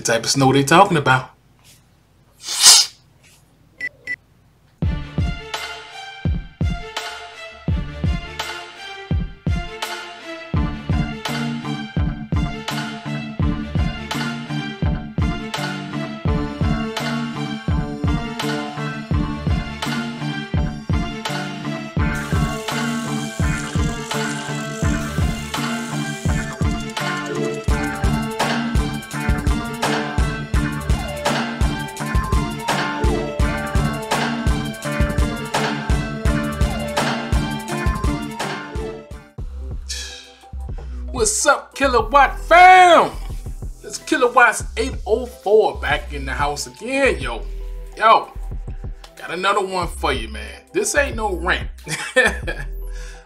type of snow they talking about. What's up, Kilowatt fam? It's Kilowatts 804 back in the house again, yo. Got another one for you, man. This ain't no rant.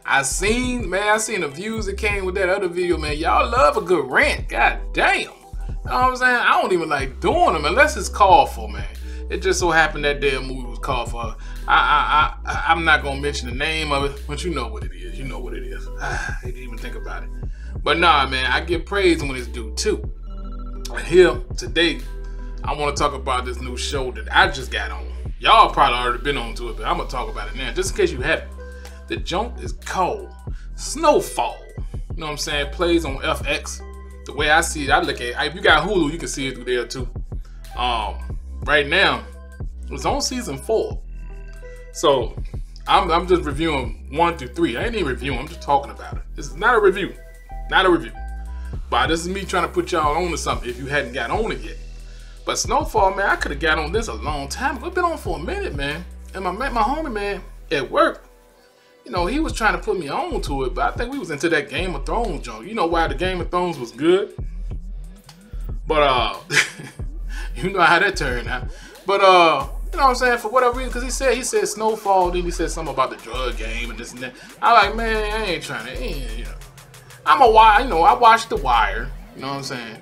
I seen the views that came with that other video, man. Y'all love a good rant, god damn. You know what I'm saying? I don't even like doing them unless it's called for, man. It just so happened that damn movie was called for. I'm not gonna mention the name of it, but you know what it is. You know what it is. I didn't even think about it. But nah, man, I give praise when it's due too. And here today, I want to talk about this new show that I just got on. Y'all probably already been on to it, but I'm gonna talk about it now, just in case you haven't. The junk is called Snowfall. You know what I'm saying? It plays on FX. The way I see it, I look at it. If you got Hulu, you can see it through there too. Right now, it's on season 4. So I'm just reviewing 1 through 3. I ain't even reviewing. I'm just talking about it. This is not a review. Not a review. But this is me trying to put y'all on to something if you hadn't got on it yet. But Snowfall, man, I could have got on this a long time ago. It's been on for a minute, man. And I met my homie, man, at work. You know, he was trying to put me on to it, but I think we was into that Game of Thrones joke. You know why the Game of Thrones was good? But, you know how that turned out. But, you know what I'm saying, for whatever reason, because he said Snowfall, then he said something about the drug game and this and that. I like, man, I ain't trying to, you know. I watched The Wire, you know what I'm saying,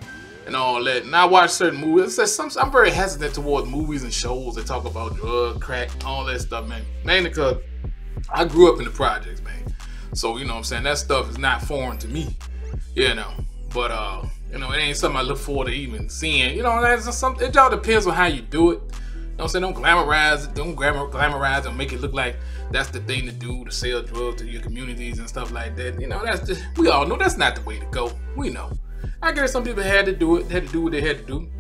and all that, and I watch certain movies. I'm very hesitant towards movies and shows that talk about drug, crack, all that stuff, man. Mainly because I grew up in the projects, man. So, you know what I'm saying, that stuff is not foreign to me, you know. But, you know, it ain't something I look forward to even seeing. You know, that's just something, it all depends on how you do it. You know what I'm saying? Don't glamorize it. Don't glamorize and make it look like that's the thing to do, to sell drugs to your communities and stuff like that. You know, that's just, we all know that's not the way to go. We know. I guess some people had to do it, had to do what they had to do.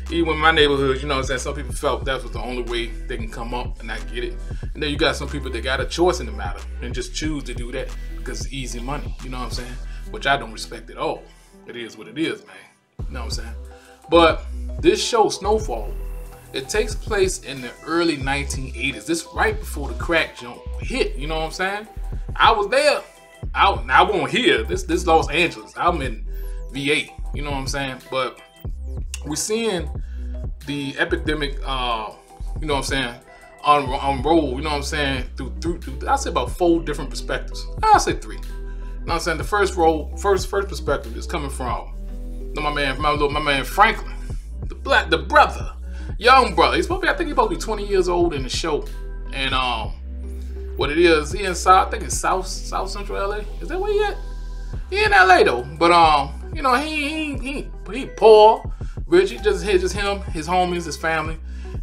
Even in my neighborhood, you know what I'm saying, some people felt that was the only way they can come up and not get it. And then you got some people that got a choice in the matter and just choose to do that because it's easy money, you know what I'm saying? Which I don't respect at all. It is what it is, man. You know what I'm saying? But this show, Snowfall, it takes place in the early 1980s. This right before the crack jump hit, you know what I'm saying? I was there. I won't hear. This Los Angeles. I'm in VA, you know what I'm saying? But we're seeing the epidemic, you know what I'm saying, unroll, you know what I'm saying, through I'll say about 4 different perspectives. I'll say 3. You know what I'm saying? The first perspective is coming from my man Franklin, the brother. Young brother. I think he's supposed to be 20 years old in the show. And what it is, he in South, I think it's South Central LA. Is that where he at? He in LA though. But you know, he poor, rich. Just him, his homies, his family.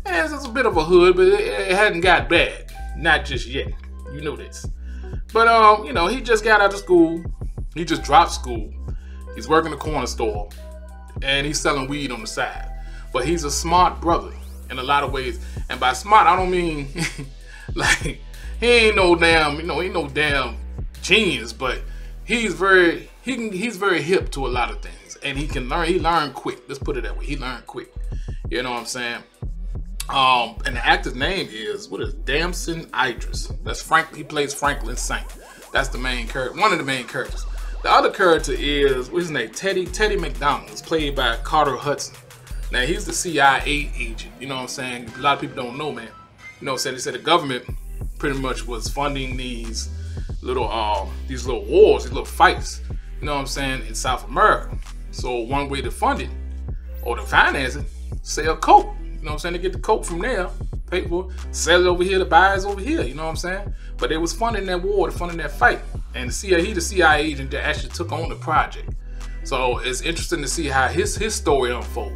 And it's just a bit of a hood, but it hadn't got bad. Not just yet. You know this. But you know, he just got out of school. He just dropped school. He's working a corner store. And he's selling weed on the side. But he's a smart brother in a lot of ways. And by smart, I don't mean like he ain't no damn, you know, ain't no damn genius, but he's very hip to a lot of things. And he learned quick. Let's put it that way. He learned quick. You know what I'm saying? And the actor's name is Damson Idris. That's Frank. He plays Franklin Saint. That's the main character, one of the main characters. The other character is, what's his name? Teddy McDonald. It's played by Carter Hudson. Now, he's the CIA agent, you know what I'm saying? A lot of people don't know, man. You know what I'm saying? They said the government pretty much was funding these little wars, these little fights, you know what I'm saying, in South America. So one way to fund it, or to finance it, sell coke. You know what I'm saying? They get the coke from there, pay for it, sell it over here, the buyers over here, you know what I'm saying? But they was funding that war, funding that fight. And he's the CIA agent that actually took on the project. So it's interesting to see how his story unfolds.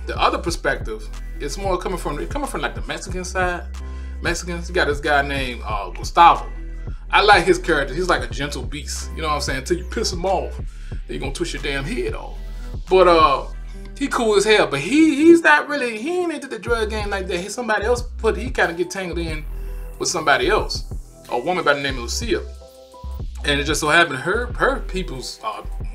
The other perspective, it's more coming from like the Mexican side. Mexicans, you got this guy named Gustavo. I like his character. He's like a gentle beast. You know what I'm saying? Until you piss him off, then you're gonna twist your damn head off. But he cool as hell. But he's not really. He ain't into the drug game like that. He kind of get tangled in with somebody else, a woman by the name of Lucia. And it just so happened her people's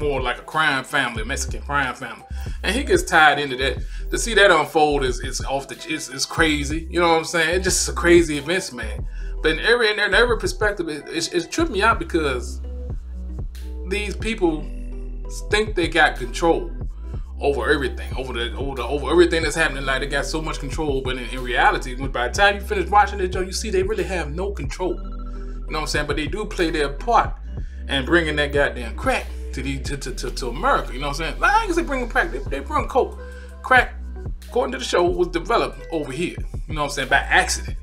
more like a crime family, a Mexican crime family, and he gets tied into that. To see that unfold is it's crazy. You know what I'm saying? It's just a crazy events, man. But in every perspective, it's tripped me out because these people think they got control over everything, over everything that's happening. Like they got so much control, but in reality, by the time you finish watching it, you see they really have no control. You know what I'm saying? But they do play their part and bringing that goddamn crack to America. You know what I'm saying? Like, I ain't gonna say bringing crack. They bring coke. Crack, according to the show, was developed over here. You know what I'm saying? By accident.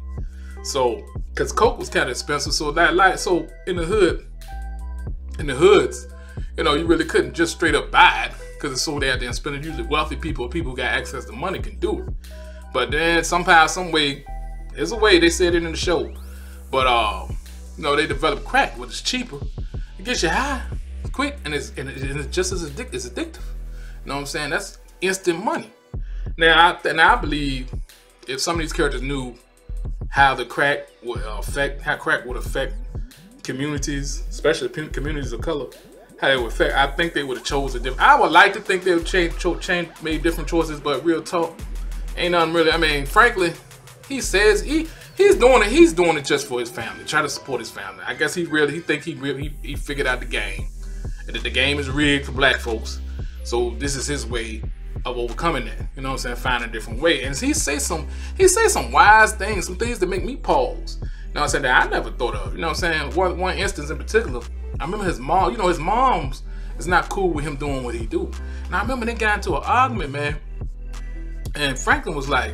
So, because coke was kind of expensive, so so in the hoods, you know, you really couldn't just straight up buy it because it's so damn expensive. Usually, wealthy people who got access to money can do it. But then somehow, some way, there's a way they said it in the show. But you know, they develop crack, which is cheaper. It gets you high quick, and it's just as addictive. You know what I'm saying? That's instant money. Now I believe if some of these characters knew how the crack would affect communities, especially communities of color, how they would affect, I think they would have chosen different. I would like to think they would made different choices, but real talk, ain't nothing really. I mean, frankly, he says he's doing it just for his family, try to support his family. I guess he figured out the game, and that the game is rigged for black folks. So this is his way of overcoming that. You know what I'm saying? Finding a different way. And he say some wise things, some things that make me pause. You know what I'm saying? That I never thought of. You know what I'm saying? One instance in particular, I remember his mom. You know, his mom's is not cool with him doing what he do. And I remember they got into an argument, man. And Franklin was like,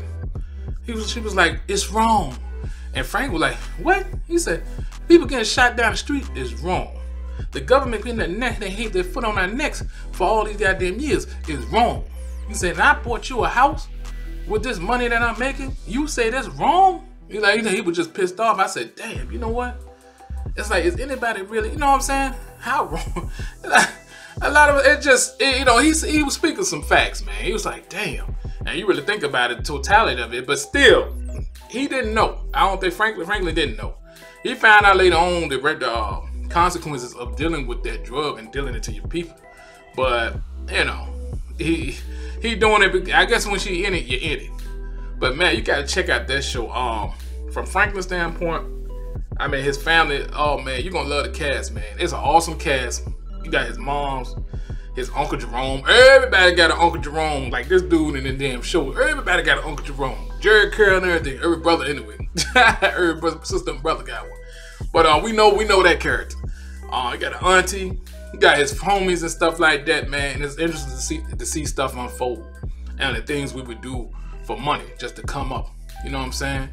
she was like, it's wrong. And Frank was like, what? He said, people getting shot down the street is wrong. The government putting their foot on our necks for all these goddamn years is wrong. He said, and I bought you a house with this money that I'm making. You say that's wrong? He was just pissed off. I said, damn, you know what? It's like, is anybody really, you know what I'm saying? How wrong? A lot of it, you know, he was speaking some facts, man. He was like, damn. And you really think about it, the totality of it, but still, he didn't know. I don't think Franklin didn't know. He found out later on the consequences of dealing with that drug and dealing it to your people. But, you know, he doing it, I guess when she in it, you're in it. But man, you gotta check out that show. From Franklin's standpoint, I mean his family, oh man, you're gonna love the cast, man. It's an awesome cast. You got his moms, his Uncle Jerome. Everybody got an Uncle Jerome, like this dude in the damn show. Everybody got an Uncle Jerome. Jerry Curl and everything. Every brother anyway. Every brother, sister and brother got one. But we know that character. You got an auntie. You got his homies and stuff like that, man. And it's interesting to see stuff unfold and the things we would do for money just to come up. You know what I'm saying?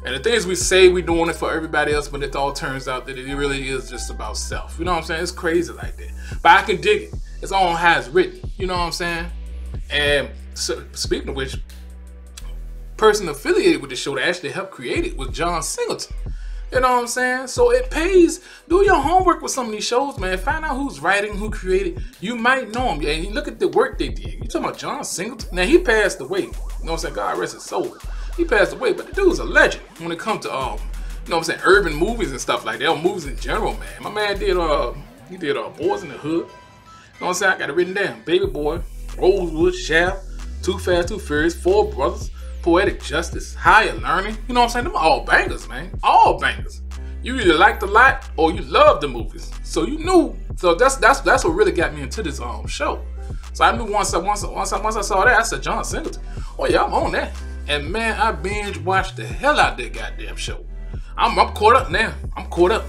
And the things we say we doing it for everybody else, but it all turns out that it really is just about self. You know what I'm saying? It's crazy like that. But I can dig it. It's all on how it's written. You know what I'm saying? And so, speaking of which, person affiliated with the show that actually helped create it was John Singleton. You know what I'm saying? So it pays. Do your homework with some of these shows, man. Find out who's writing, who created. You might know him. Yeah, and you look at the work they did. You talking about John Singleton? Now, he passed away. You know what I'm saying? God rest his soul. He passed away, but the dude's a legend when it comes to, you know what I'm saying, urban movies and stuff like that. Or movies in general, man. My man did, he did Boys in the Hood. You know what I'm saying? I got it written down. Baby Boy, Rosewood, Shaft, Too Fast, Too Furious, Four Brothers, Poetic Justice, Higher Learning. You know what I'm saying? Them are all bangers, man. All bangers. You either liked a lot or you loved the movies. So you knew. So that's what really got me into this show. So I knew once I saw that, I said, John Singleton. Oh yeah, I'm on that. And man, I binge watched the hell out of that goddamn show. I'm caught up now. I'm caught up.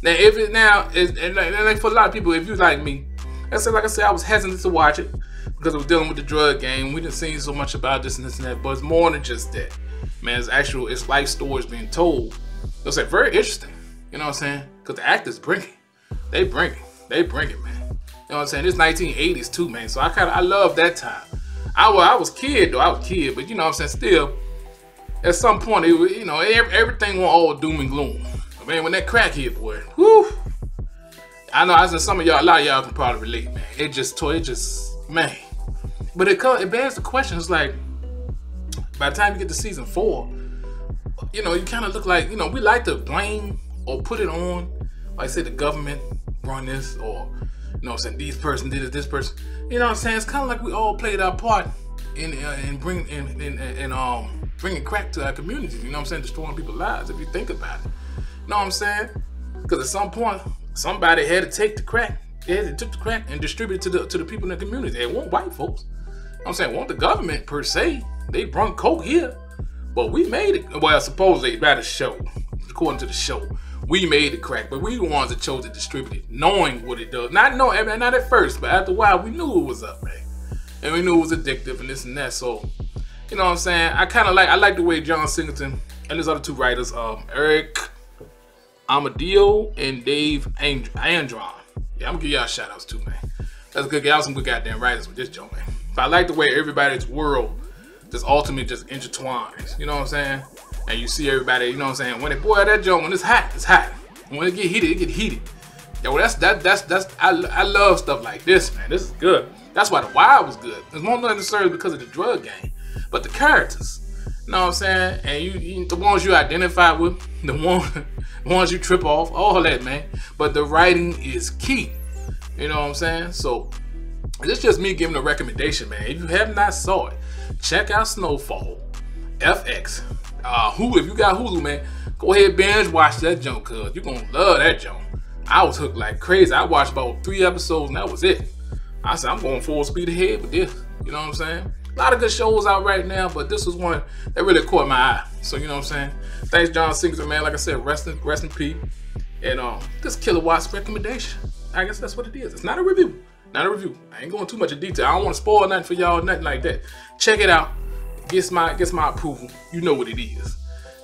Now and for a lot of people, if you like me, like I said, I was hesitant to watch it because I was dealing with the drug game. We didn't see so much about this and that, but it's more than just that. Man, it's life stories being told. It's like very interesting. You know what I'm saying? Because the actors bring it. They bring it, man. You know what I'm saying? It's 1980s too, man. So I love that time. I was kid though. I was kid, but you know what I'm saying. Still, at some point, you know, everything went all doom and gloom. Man, when that crack hit, boy, whoo. I know, I said some of y'all, a lot of y'all can probably relate, man. It just, man. But it begs the question. It's like, by the time you get to season 4, you know, you kind of look like, you know, we like to blame or put it on, like say the government run this, or you know what I'm saying, this person did it, this person. You know what I'm saying? It's kind of like we all played our part in bringing crack to our communities. You know what I'm saying? Destroying people's lives. If you think about it, you know what I'm saying? Because at some point, somebody had to take the crack. They took the crack and distributed to the people in the community. It weren't white folks. You know what I'm saying? It wasn't the government per se. They brought coke here, but we made it. Well, supposedly by the show, according to the show, we made the crack, but we the ones that chose to distribute it, knowing what it does. Not at first, but after a while, we knew it was up, man, and we knew it was addictive and this and that. So, you know what I'm saying? I like the way John Singleton and his other 2 writers, Eric Amadio and Dave Andron. Yeah, I'm gonna give y'all shout outs too, man. That's good. Y'all some good goddamn writers with this joint, man. But I like the way everybody's world just ultimately just intertwines. You know what I'm saying? And you see everybody, you know what I'm saying? When it, boy, that joint, when it's hot, it's hot. When it get heated, it get heated. Yo, I love stuff like this, man. This is good. That's why The Wire was good. It's more than necessarily because of the drug game, but the characters. You know what I'm saying? And you the ones you identify with, the ones you trip off, all that, man. But the writing is key. You know what I'm saying? So it's just me giving a recommendation, man. If you have not saw it, check out Snowfall, FX. If you got Hulu, man, go ahead binge watch that junk, cuz you're gonna love that junk. I was hooked like crazy. I watched about 3 episodes and that was it. I said, I'm going full speed ahead with this. You know what I'm saying? A lot of good shows out right now, but this was one that really caught my eye. So, you know what I'm saying? Thanks, John Singleton, man. Like I said, rest in peace. And this Kilowatts recommendation. I guess that's what it is. It's not a review. Not a review. I ain't going too much in detail. I don't want to spoil nothing for y'all, nothing like that. Check it out. Gets my approval. You know what it is.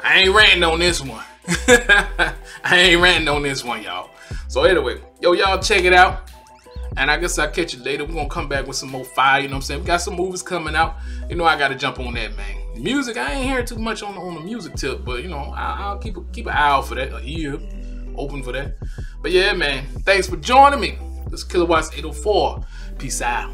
I ain't ranting on this one. I ain't ranting on this one, y'all. So anyway, y'all check it out. And I guess I'll catch you later. We're going to come back with some more fire, you know what I'm saying? We got some movies coming out. You know I got to jump on that, man. The music, I ain't hearing too much on the music tip, but, you know, I'll keep an eye out for that, an ear open for that. But, yeah, man, thanks for joining me. This is Kilowatts 804. Peace out.